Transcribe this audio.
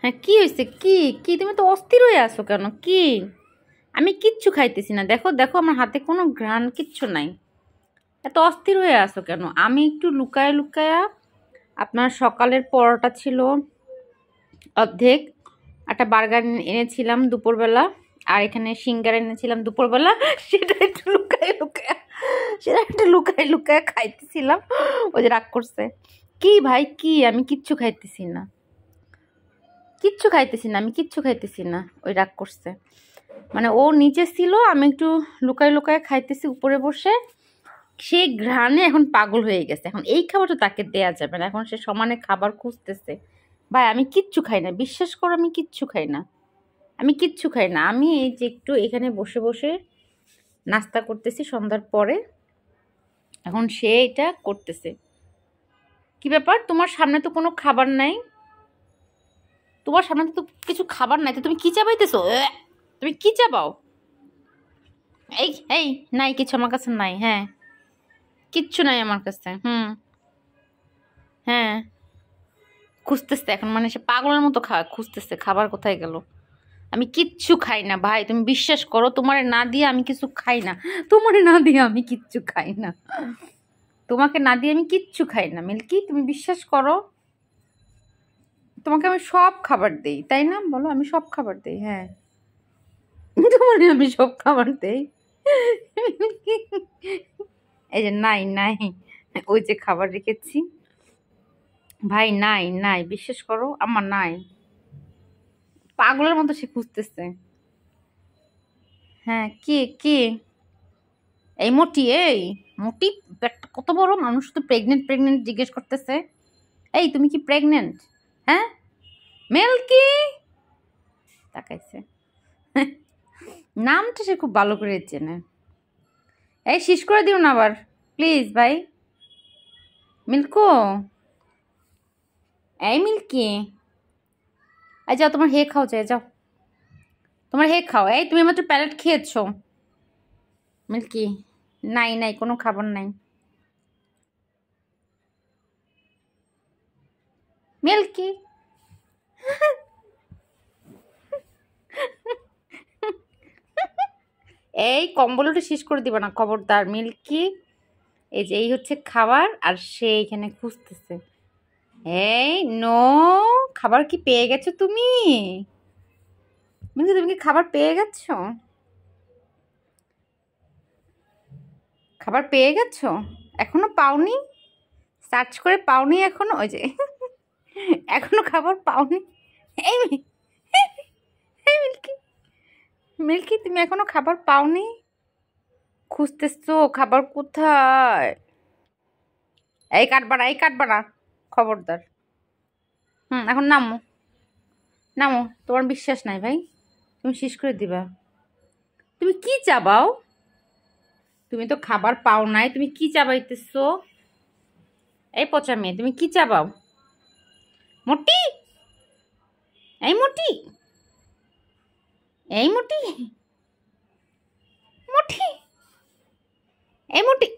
হ্যাঁ কি হয়েছে? কি কি তুমি তো অস্থির হয়ে আছো কেন? কি? আমি কিচ্ছু খাইতেছি না। দেখো দেখো আমার হাতে কোনো ঘ্রাণ কিচ্ছু নাই। এত অস্থির হয়ে আছো কেন? আমি একটু লুকায়া লুকায়া আপনার সকালের পরোটা ছিল অর্ধেক, একটা বার্গার এনেছিলাম দুপুরবেলা, আর এখানে সিঙ্গারা এনেছিলাম দুপুরবেলা। সেটা একটু লুকায় লুকায় খাইতেছিলাম। ওই যে রাগ করছে। কি ভাই কি? আমি কিচ্ছু খাইতেছি না, কিচ্ছু খাইতেছি না, আমি কিচ্ছু খাইতেছি না। ওই রাগ করছে। মানে ও নিচে ছিল, আমি একটু লুকায় লুকায় খাইতেছি উপরে বসে। সে ঘ্রাণে এখন পাগল হয়ে গেছে। এখন এই খাবারটা তাকে দেয়া যাবে না, এখন সে সমানে খাবার খুঁজতেছে। ভাই আমি কিচ্ছু খাই না, বিশ্বাস করো আমি কিচ্ছু খাই না, আমি কিচ্ছু খাই না। আমি এই যে একটু এখানে বসে বসে নাস্তা করতেছি সন্ধ্যার পরে, এখন সে এটা করতেছে। কি ব্যাপার? তোমার সামনে তো কোনো খাবার নাই, তোমার সামনে তো কিছু খাবার নাই, তো তুমি কি চাবাইতেছো? তুমি কি চাবাও? এই এই নাই কিছু আমার কাছে নাই। হ্যাঁ কিচ্ছু নাই আমার কাছে। হ্যাঁ খুঁজতেছে এখন, মানে সে পাগলের মতো খুঁজতেছে খাবার কোথায় গেল। আমি কিচ্ছু খাই না ভাই, তুমি বিশ্বাস করো, তোমারে না দিয়ে আমি কিছু খাই না। তোমারে না দিয়ে আমি কিচ্ছু খাই না, তোমাকে না দিয়ে আমি কিচ্ছু খাই না মিল্কি, তুমি বিশ্বাস করো। তোমাকে আমি সব খাবার দেই, তাই না? বলো আমি সব খাবার দেই। হ্যাঁ তোমারে আমি সব খাবার দেই। এই যে নাই নাই, ওই যে খাবার রেখেছি ভাই, নাই নাই, বিশ্বাস করো আমার নাই। পাগলের মতো সে খুঁজতেছে। হ্যাঁ কি কি? এই মোটি, এই মোটি পেটটা কত বড়, মানুষ তো প্রেগনেন্ট প্রেগনেন্ট জিজ্ঞেস করতেছে। এই তুমি কি প্রেগনেন্ট? হ্যাঁ মিল্কি তাকাইছে। নামটা সে খুব ভালো করে চেনে। এই শেষ করে দিও না আবার প্লিজ ভাই। মিল্কো, এই মিল্কি, এই যাও তোমার হে খাও, যাও যাও তোমার হে খাও। এই তুমি মাত্র প্যালেট খেয়েছো। মিল্কি নাই নাই, কোনো খাবার নাই। মিল্কি এই কম্বলটা শেষ করে দিবা না খবরদার মিল্কি। এই যে এই হচ্ছে খাবার, আর সে এখানে খুঁজতেছে। এই নো, খাবার কি পেয়ে গেছো তুমি? মিল্কি তুমি কি খাবার পেয়ে গেছো? খাবার পেয়ে গেছো? এখনো পাওনি? সার্চ করে পাওনি এখনো? ওই যে এখনো খাবার পাওনি? এই এই মিল্কি, মিল্কি তুমি এখনো খাবার পাওনি? খুঁজতেছো খাবার কোথায়? এই কাটবা না, এই কাটবা না, খবরদার। এখন নামো, নামো, তোমার বিশ্বাস নাই ভাই, তুমি শেষ করে দিবা। তুমি কি চাবাও? তুমি তো খাবার পাও নাই, তুমি কি চাবাইতেছো? এই পচা মেয়ে, তুমি কি চাবাও? মোটি, এই মোটি, এই মোটি, মোটি, এই মোটি।